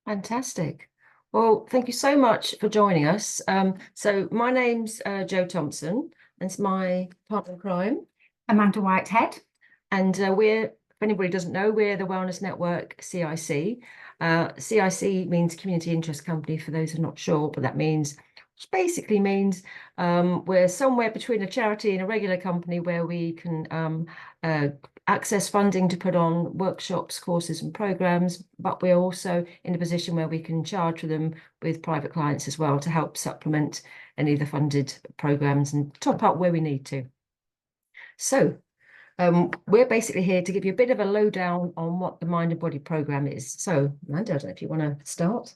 Fantastic. Well, thank you so much for joining us. So my name's Jo Thompson, and it's my partner in crime. Amanda Whitehead. And if anybody doesn't know, we're the Wellness Network CIC. CIC means Community Interest Company, for those who are not sure, but that means, which basically means we're somewhere between a charity and a regular company where we can access funding to put on workshops, courses and programs, but we're also in a position where we can charge for them with private clients as well to help supplement any of the funded programs and top up where we need to. So we're basically here to give you a bit of a lowdown on what the Mind and Body program is. So Amanda, I don't know if you want to start.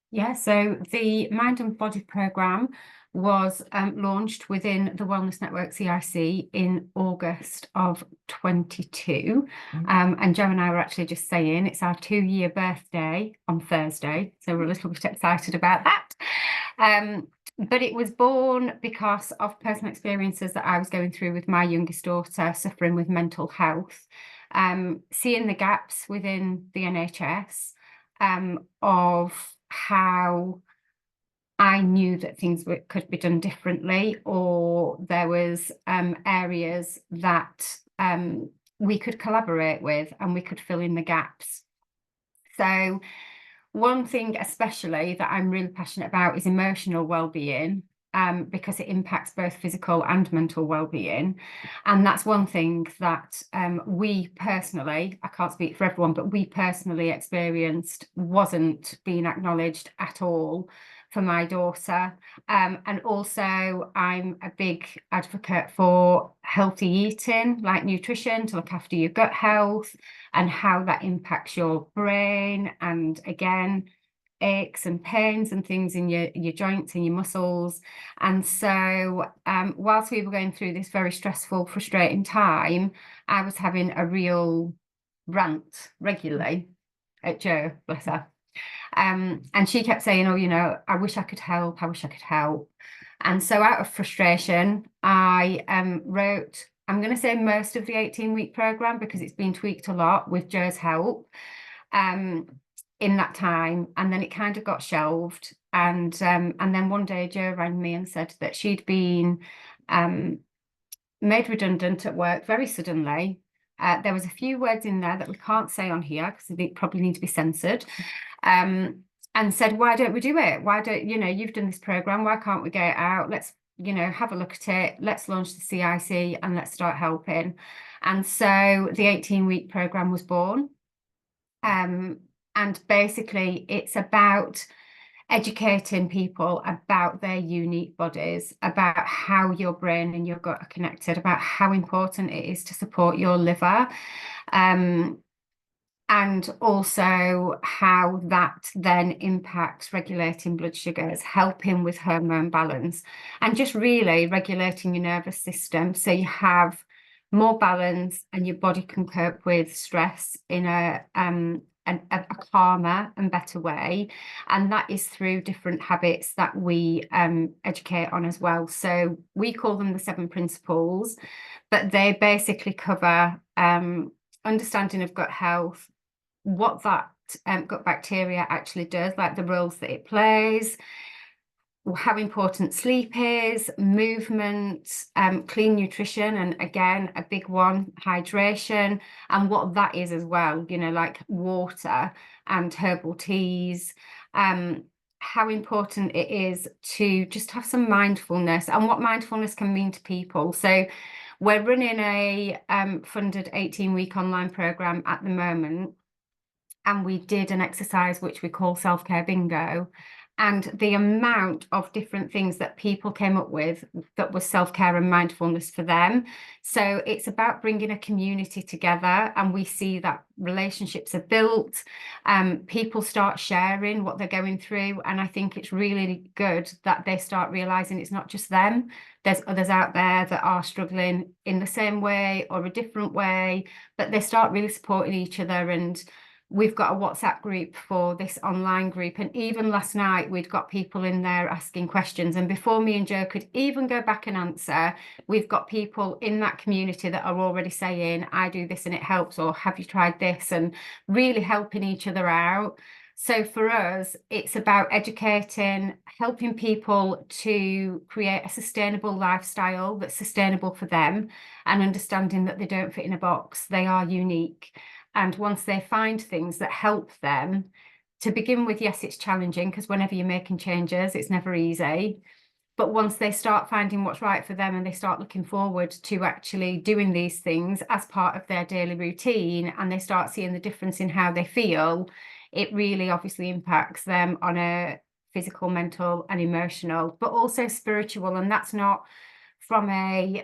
Yeah, so the Mind and Body program was launched within the Wellness Network CIC in August of 22. And Jo and I were actually just saying it's our 2-year birthday on Thursday, so we're a little bit excited about that. But it was born because of personal experiences that I was going through with my youngest daughter suffering with mental health, seeing the gaps within the NHS, of how I knew that things could be done differently, or there was areas that we could collaborate with and we could fill in the gaps. So one thing especially that I'm really passionate about is emotional well-being, because it impacts both physical and mental well-being. And that's one thing that we personally, I can't speak for everyone, but we personally experienced wasn't being acknowledged at all for my daughter. And also I'm a big advocate for healthy eating, like nutrition, to look after your gut health and how that impacts your brain, and again, aches and pains and things in your joints and your muscles. And so whilst we were going through this very stressful, frustrating time, I was having a real rant regularly at Jo, bless her. And she kept saying, oh, you know, I wish I could help, I wish I could help. And so out of frustration, I wrote, I'm going to say most of the 18-week program, because it's been tweaked a lot with Jo's help in that time. And then it kind of got shelved. And then one day Jo rang me and said that she'd been made redundant at work very suddenly. There was a few words in there that we can't say on here because they probably need to be censored. And said, why don't we do it? Why don't, you know, you've done this program, why can't we get it out? Let's, you know, have a look at it. Let's launch the CIC and let's start helping. And so the 18-week program was born. And basically it's about educating people about their unique bodies, about how your brain and your gut are connected, about how important it is to support your liver. And also how that then impacts regulating blood sugars, helping with hormone balance, and just really regulating your nervous system so you have more balance and your body can cope with stress in a calmer and better way. And that is through different habits that we educate on as well. So we call them the 7 principles, but they basically cover understanding of gut health, what that gut bacteria actually does, like the roles that it plays, how important sleep is, movement, clean nutrition, and again, a big one, hydration, and what that is as well, you know, like water and herbal teas, how important it is to just have some mindfulness and what mindfulness can mean to people. So we're running a funded 18-week online program at the moment. And we did an exercise which we call self-care bingo, and the amount of different things that people came up with that was self-care and mindfulness for them. So it's about bringing a community together, and we see that relationships are built, people start sharing what they're going through, and I think it's really good that they start realizing it's not just them. There's others out there that are struggling in the same way or a different way, but they start really supporting each other. And we've got a WhatsApp group for this online group, and even last night we'd got people in there asking questions, and before me and Jo could even go back and answer, we've got people in that community that are already saying, I do this and it helps, or have you tried this, and really helping each other out. So for us, it's about educating, helping people to create a sustainable lifestyle that's sustainable for them, and understanding that they don't fit in a box, they are unique. And once they find things that help them, to begin with, yes, it's challenging because whenever you're making changes, it's never easy. But once they start finding what's right for them and they start looking forward to actually doing these things as part of their daily routine, and they start seeing the difference in how they feel, it really obviously impacts them on a physical, mental, and emotional, but also spiritual. And that's not from a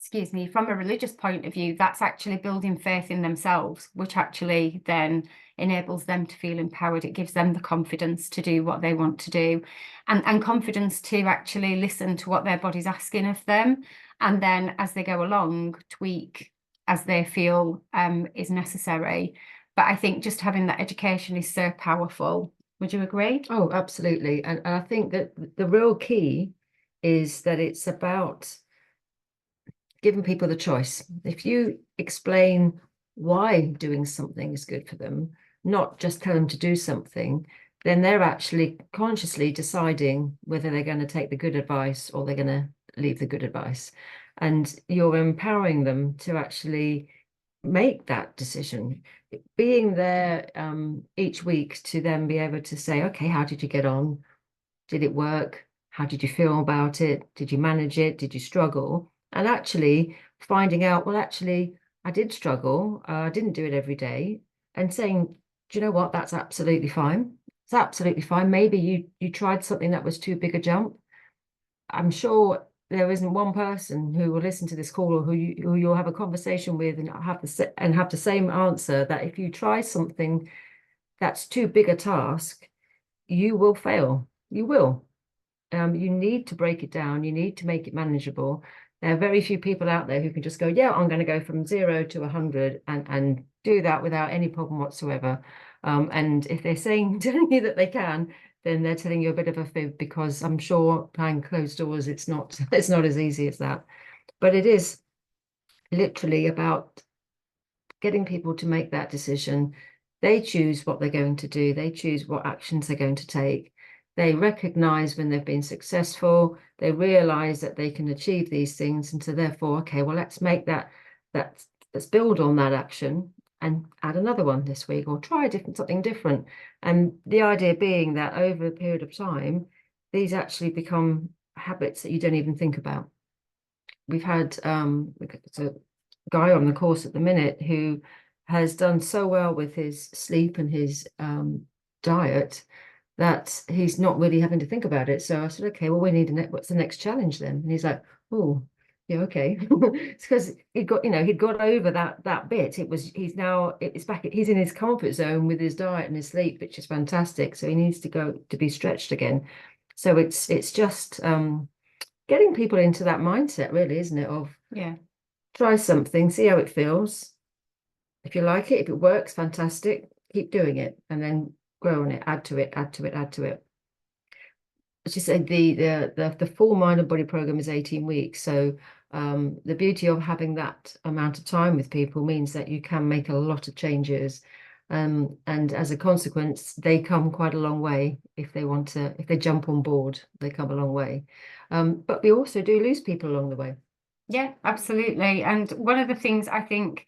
excuse me, from a religious point of view, that's actually building faith in themselves, which actually then enables them to feel empowered. It gives them the confidence to do what they want to do, and confidence to actually listen to what their body's asking of them. And then as they go along, tweak as they feel is necessary. But I think just having that education is so powerful. Would you agree? Oh, absolutely. And I think that the real key is that it's about giving people the choice. If you explain why doing something is good for them, not just tell them to do something, then they're actually consciously deciding whether they're going to take the good advice or they're going to leave the good advice. And you're empowering them to actually make that decision, being there each week to then be able to say, okay, how did you get on? Did it work? How did you feel about it? Did you manage it? Did you struggle? And actually finding out, well, actually, I did struggle. I didn't do it every day. And saying, do you know what? That's absolutely fine. It's absolutely fine. Maybe you tried something that was too big a jump. I'm sure there isn't one person who will listen to this call or who you'll have a conversation with and have the same answer, that if you try something that's too big a task, you will fail. You will. You need to break it down. You need to make it manageable. There are very few people out there who can just go, yeah, I'm going to go from 0 to 100 and do that without any problem whatsoever. And if they're telling you that they can, then they're telling you a bit of a fib, because I'm sure behind closed doors, it's not as easy as that. But it is literally about getting people to make that decision. They choose what they're going to do. They choose what actions they're going to take. They recognize when they've been successful. They realize that they can achieve these things. And so therefore, okay, well, let's make let's build on that action and add another one this week, or try something different. And the idea being that over a period of time, these actually become habits that you don't even think about. We've had it's a guy on the course at the minute who has done so well with his sleep and his diet that he's not really having to think about it. So I said, okay, well, what's the next challenge then? And he's like, oh, yeah, okay. It's because he'd got over that bit. It's back, he's in his comfort zone with his diet and his sleep, which is fantastic. So he needs to go to be stretched again. So it's just getting people into that mindset, really, isn't it? Of try something, see how it feels. If you like it, if it works, fantastic. Keep doing it, and then grow on it, add to it, add to it, add to it. As you said, the full mind and body program is 18 weeks. So the beauty of having that amount of time with people means that you can make a lot of changes. And as a consequence, they come quite a long way. If they jump on board, they come a long way. But we also do lose people along the way. Yeah, absolutely. And one of the things I think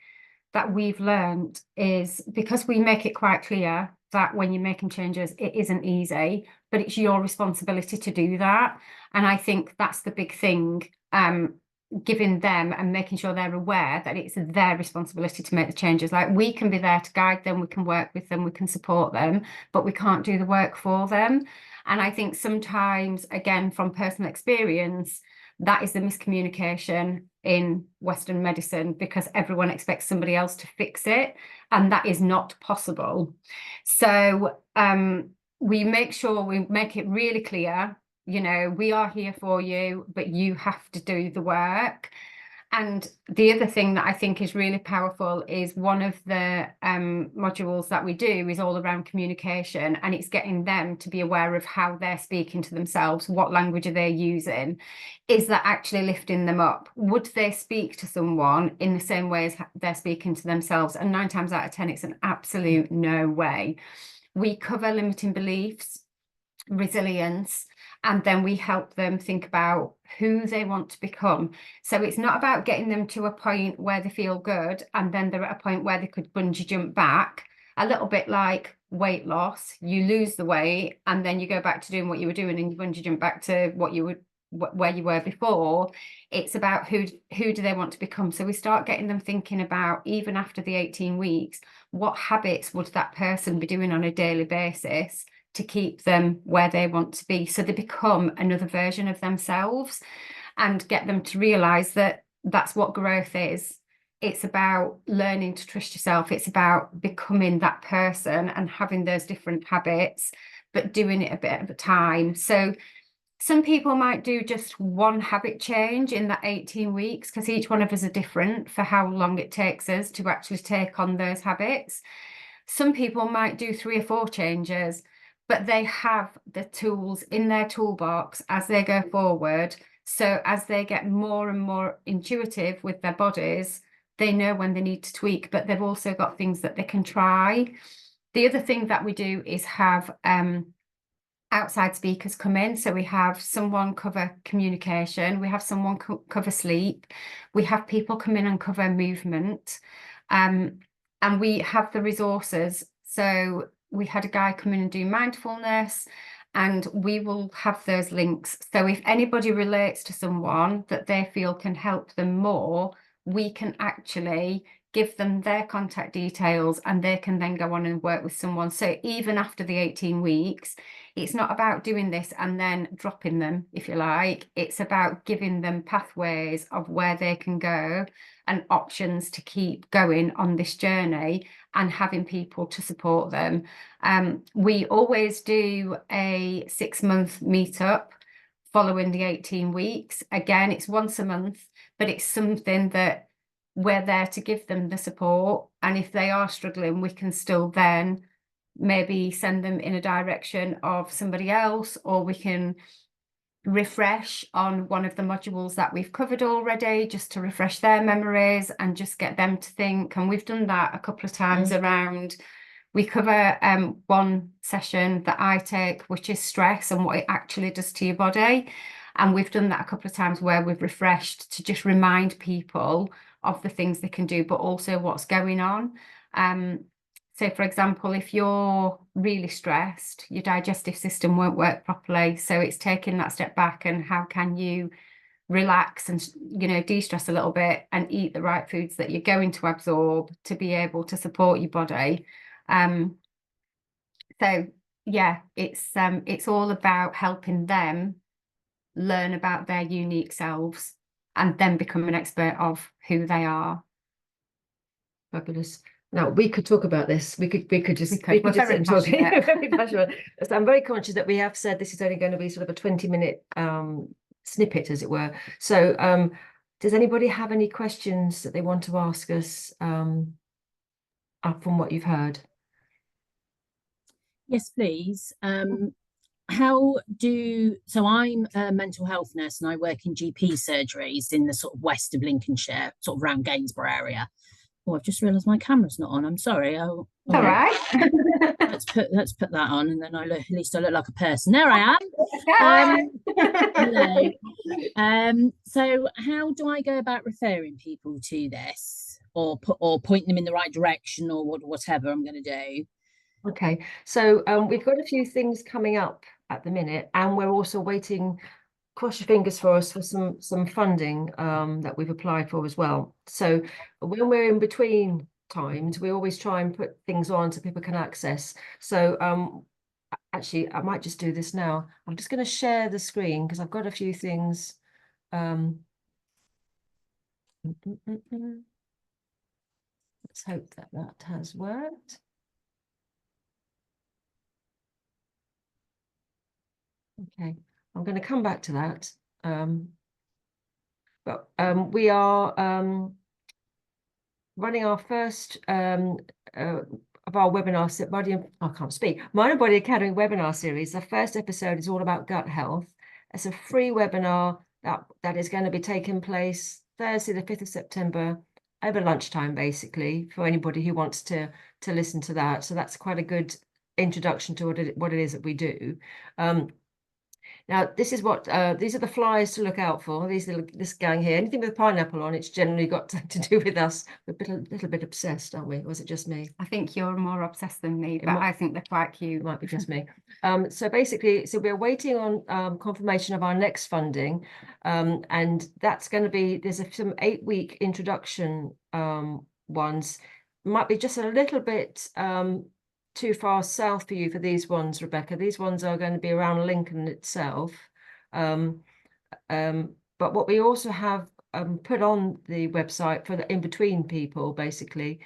that we've learned is, because we make it quite clear that when you're making changes, it isn't easy, but it's your responsibility to do that. And I think that's the big thing, giving them and making sure they're aware that it's their responsibility to make the changes. Like, we can be there to guide them, we can work with them, we can support them, but we can't do the work for them. And I think sometimes, again, from personal experience, that is the miscommunication in Western medicine, because everyone expects somebody else to fix it, and that is not possible. So we make sure we make it really clear, we are here for you, but you have to do the work. And the other thing that I think is really powerful is one of the modules that we do is all around communication, and it's getting them to be aware of how they're speaking to themselves. What language are they using? Is that actually lifting them up? Would they speak to someone in the same way as they're speaking to themselves? And 9 times out of 10, it's an absolute no way. We cover limiting beliefs, resilience, and then we help them think about who they want to become. So it's not about getting them to a point where they feel good and then they're at a point where they could bungee jump back, a little bit like weight loss. You lose the weight and then you go back to doing what you were doing and you bungee jump back to what you would where you were before. It's about who do they want to become. So we start getting them thinking about, even after the 18 weeks, what habits would that person be doing on a daily basis to keep them where they want to be, so they become another version of themselves, and get them to realize that that's what growth is. It's about learning to trust yourself. It's about becoming that person and having those different habits, but doing it a bit at a time. So some people might do just one habit change in that 18 weeks, because each one of us are different for how long it takes us to actually take on those habits. Some people might do 3 or 4 changes, but they have the tools in their toolbox as they go forward. So as they get more and more intuitive with their bodies, they know when they need to tweak, but they've also got things that they can try. The other thing that we do is have outside speakers come in. So we have someone cover communication, we have someone cover sleep, we have people come in and cover movement, and we have the resources. So we had a guy come in and do mindfulness, and we will have those links. So if anybody relates to someone that they feel can help them more, we can actually give them their contact details and they can then go on and work with someone. So even after the 18 weeks, it's not about doing this and then dropping them, if you like. It's about giving them pathways of where they can go and options to keep going on this journey, and having people to support them. We always do a 6-month meetup following the 18 weeks. Again, it's once a month, but it's something that we're there to give them the support. And if they are struggling, we can still then maybe send them in a direction of somebody else, or we can refresh on one of the modules that we've covered already, just to refresh their memories and just get them to think. And we've done that a couple of times around. We cover one session that I take, which is stress and what it actually does to your body. And we've done that a couple of times where we've refreshed to just remind people of the things they can do, but also what's going on. So, for example, if you're really stressed, your digestive system won't work properly. So it's taking that step back and how can you relax and, you know, de-stress a little bit and eat the right foods that you're going to absorb to be able to support your body. So yeah, it's all about helping them learn about their unique selves and then become an expert of who they are. Fabulous. Now we could talk about this. We could just sit and talk. Very passionate. So I'm very conscious that we have said this is only going to be sort of a 20-minute snippet, as it were. So does anybody have any questions that they want to ask us up from what you've heard? Yes, please. So I'm a mental health nurse and I work in GP surgeries in the sort of west of Lincolnshire, sort of around Gainsborough area. Oh, I've just realised my camera's not on. I'm sorry. All right. let's put that on, and then at least I look like a person. There I am. Hello. So how do I go about referring people to this, or point them in the right direction, or whatever I'm going to do? Okay, so we've got a few things coming up at the minute, and we're also waiting, cross your fingers for us, for some funding that we've applied for as well. So when we're in between times, we always try and put things on so people can access. So actually, I might just do this now. I'm just going to share the screen because I've got a few things. Let's hope that that has worked. Okay, I'm going to come back to that. But we are running our first of our webinar body. I can't speak. Mind and Body Academy webinar series. The first episode is all about gut health. It's a free webinar that is going to be taking place Thursday, the 5th of September, over lunchtime, basically, for anybody who wants to listen to that. So that's quite a good introduction to what it is that we do. Now, this is what these are the flyers to look out for. This gang here. Anything with pineapple on, it's generally got to do with us. We're a little bit obsessed, aren't we? Or is it just me? I think you're more obsessed than me, but I think they're quite cute. It might be just me. So basically, we're waiting on confirmation of our next funding, and that's going to be, there's some 8-week introduction ones. Might be just a little bit too far south for you for these ones, Rebecca. These ones are going to be around Lincoln itself. But what we also have put on the website for the in-between people, basically,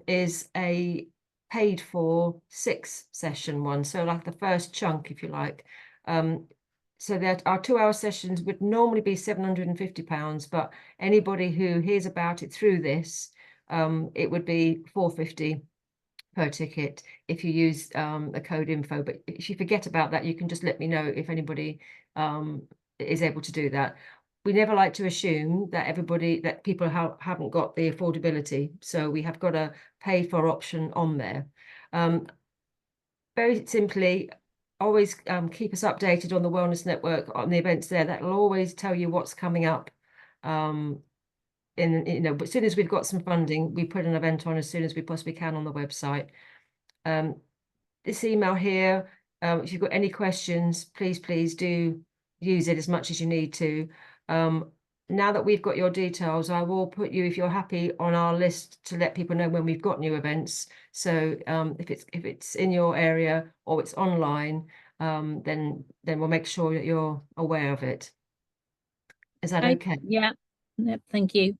is a paid for 6-session one. So like the first chunk, if you like. So that our 2-hour sessions would normally be £750, but anybody who hears about it through this, it would be £450 per ticket if you use the code info. But if you forget about that, you can just let me know if anybody is able to do that. We never like to assume that people haven't got the affordability, so we have got a pay for option on there. Very simply, always keep us updated on the Wellness Network, on the events there. That will always tell you what's coming up. But as soon as we've got some funding, we put an event on as soon as we possibly can on the website. This email here, if you've got any questions, please do use it as much as you need to. Now that we've got your details, I will put you, if you're happy, on our list to let people know when we've got new events. So if it's in your area or it's online, then we'll make sure that you're aware of it. Is that okay? Yeah. Yep, thank you.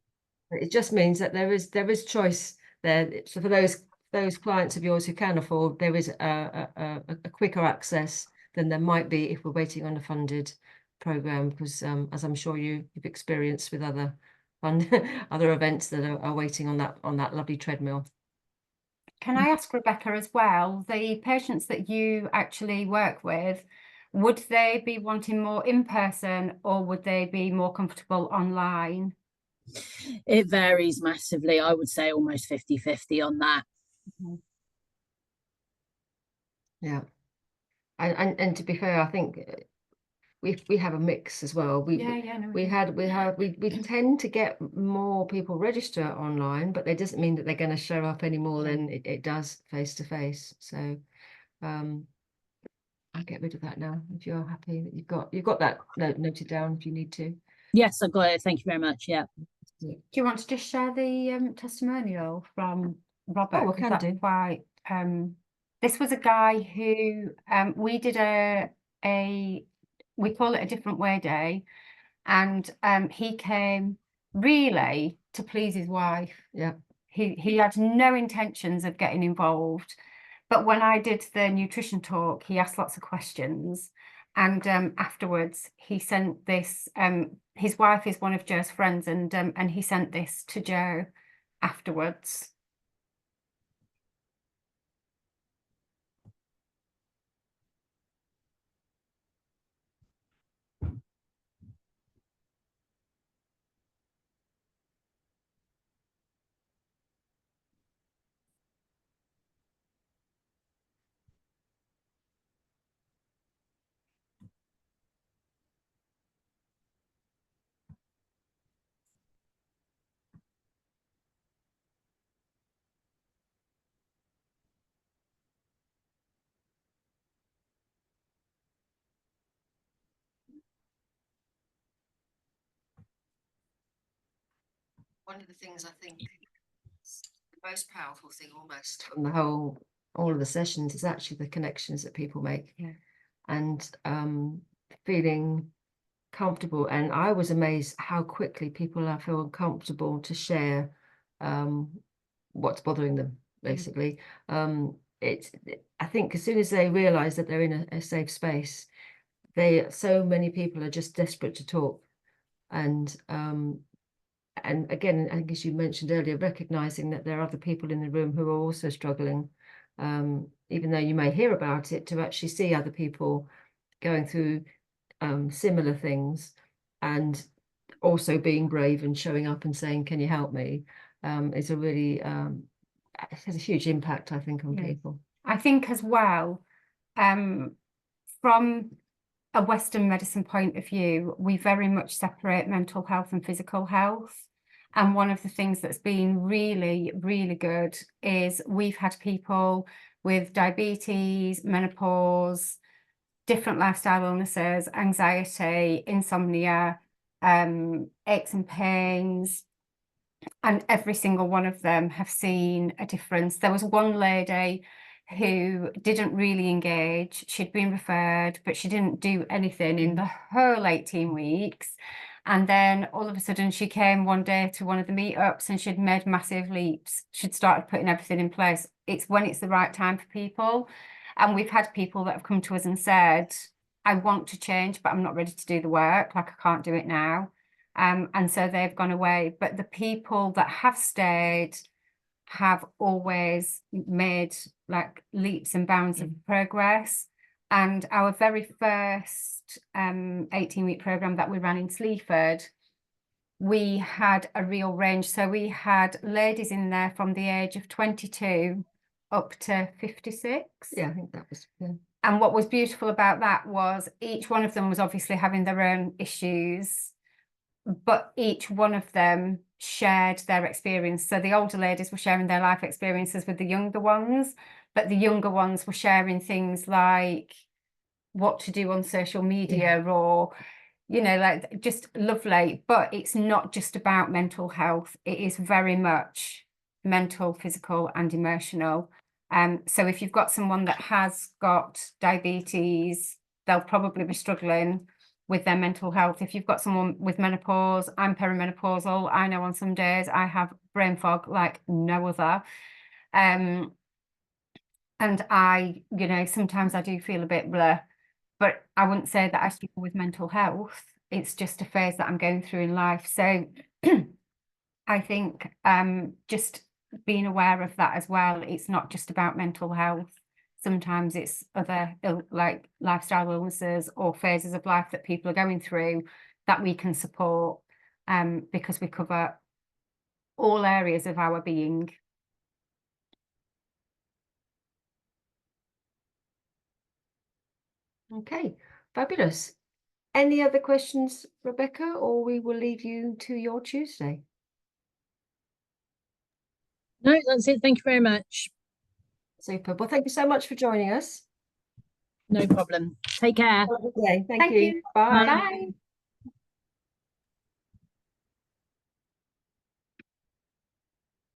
It just means that there is choice there. So for those clients of yours who can afford, there is a quicker access than there might be if we're waiting on a funded program, because as I'm sure you've experienced with other other events that are waiting on that lovely treadmill. Can I ask Rebecca as well, the patients that you actually work with, would they be wanting more in person or would they be more comfortable online? It varies massively. I would say almost 50-50 on that. Yeah. And to be fair, I think we have a mix as well. We tend to get more people register online, but that doesn't mean that they're going to show up any more than it does face to face. So I'll get rid of that now if you're happy that you've got that noted down if you need to. Yes, I've got it. Thank you very much. Yeah. Do you want to just share the testimonial from Robert? Oh, I can do. Quite, this was a guy who we did we call it a different way day, and he came really to please his wife. Yeah. He had no intentions of getting involved, but when I did the nutrition talk, he asked lots of questions. And afterwards, he sent this. His wife is one of Joe's friends, and he sent this to Joe afterwards. One of the things I think the most powerful thing almost from all of the sessions is actually the connections that people make. Yeah. And feeling comfortable. And I was amazed how quickly people feel comfortable to share what's bothering them, basically. I think as soon as they realize that they're in a safe space, so many people are just desperate to talk. And again, I think as you mentioned earlier, recognizing that there are other people in the room who are also struggling, even though you may hear about it, to actually see other people going through similar things, and also being brave and showing up and saying, can you help me, is a really it has a huge impact, I think, on people. I think as well, from a Western medicine point of view, we very much separate mental health and physical health. And one of the things that's been really, really good is we've had people with diabetes, menopause, different lifestyle illnesses, anxiety, insomnia, aches and pains, and every single one of them have seen a difference. There was one lady who didn't really engage. She'd been referred, but she didn't do anything in the whole 18 weeks. And then all of a sudden she came one day to one of the meetups and she'd made massive leaps. She'd started putting everything in place. It's when it's the right time for people. And we've had people that have come to us and said, I want to change, but I'm not ready to do the work. Like, I can't do it now. And so they've gone away. But the people that have stayed have always made like leaps and bounds of progress. And our very first 18-week program that we ran in Sleaford, we had a real range. So we had ladies in there from the age of 22 up to 56. Yeah, I think that was, yeah. And what was beautiful about that was each one of them was obviously having their own issues, but each one of them shared their experience. So the older ladies were sharing their life experiences with the younger ones, but the younger ones were sharing things like what to do on social media, or, you know, like, just lovely. But it's not just about mental health. It is very much mental, physical and emotional. So if you've got someone that has got diabetes, they'll probably be struggling with their mental health. If you've got someone with menopause, I'm perimenopausal. I know on some days I have brain fog like no other. And I, you know, sometimes I do feel a bit blur, but I wouldn't say that I struggle with mental health. It's just a phase that I'm going through in life. So I think just being aware of that as well. It's not just about mental health. Sometimes it's other like lifestyle illnesses or phases of life that people are going through that we can support, because we cover all areas of our being. Okay, fabulous. Any other questions, Rebecca, or we will leave you to your Tuesday? No, that's it. Thank you very much. Super. Well, thank you so much for joining us. No problem. Take care. Have a good day. Thank Thank you. you. Bye. Bye.